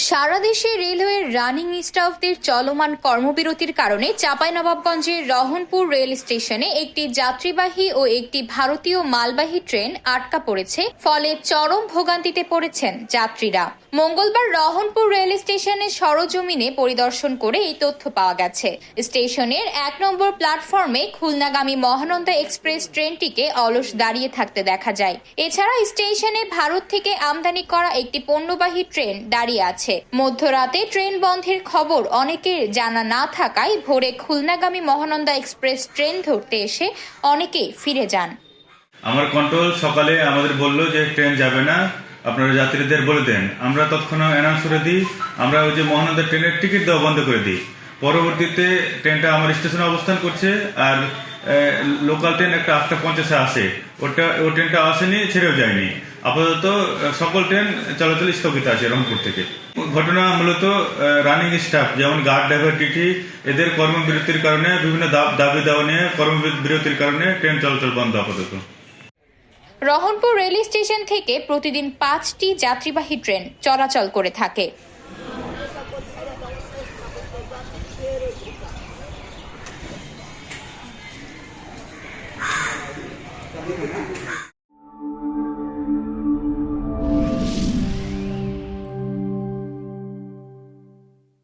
সারা দেশে রেলওয়ের রানিং স্টাফদের চলমান কর্মবিরতির কারণে চাঁপাইনবাবগঞ্জের রহনপুর রেল স্টেশনে একটি যাত্রীবাহী ও একটি ভারতীয় মালবাহী ট্রেন আটকা পড়েছে, ফলে চরম ভোগান্তিতে পড়েছেন যাত্রীরা। মঙ্গলবার রহনপুর রেল স্টেশনের সরজমিনে পরিদর্শন করে এই তথ্য পাওয়া গেছে। স্টেশনের ১ নম্বর প্ল্যাটফর্মে খুলনাগামী মহানন্দা এক্সপ্রেস ট্রেনটিকে অলস দাঁড়িয়ে থাকতে দেখা যায়। এছাড়া স্টেশনে ভারত থেকে আমদানি করা একটি পণ্যবাহী ট্রেন দাঁড়িয়ে আছে। মধ্যরাতে ট্রেন বন্ধের খবর অনেকের জানা না থাকায় ভোরে খুলনাগামী মহানন্দা এক্সপ্রেস ট্রেন ধরতে এসে অনেকেই ফিরে যান। আমার কন্ট্রোল সকালে আমাদের বললো যে ট্রেন যাবে না, আপনারা যাত্রীদের বলে দেন। আমরা তৎক্ষণাৎ অ্যানাউন্স করে দিই, আমরা ওই যে মহানন্দা ট্রেনের টিকিট দেওয়া বন্ধ করে দিই। পরবর্তীতে ট্রেনটা আমার স্টেশনে অবস্থান করছে, আর লোকাল ট্রেন একটা 8:50 আসে, ওই ট্রেনটা আসেনি, ছেড়েও যায়নি। আপাতত সকল ট্রেন চলাচল স্থগিত আছে রংপুর থেকে। ঘটনা মূলত রানিং স্টাফ যেমন গার্ড, ড্রাইভার, টিটি এদের কর্মবিরতির কারণে, বিভিন্ন দাবি দেওয়া নিয়ে কর্মবিরতির কারণে ট্রেন চলাচল বন্ধ আপাতত। রহনপুর রেল স্টেশন থেকে প্রতিদিন 5টি যাত্রীবাহী ট্রেন চলাচল করে থাকে।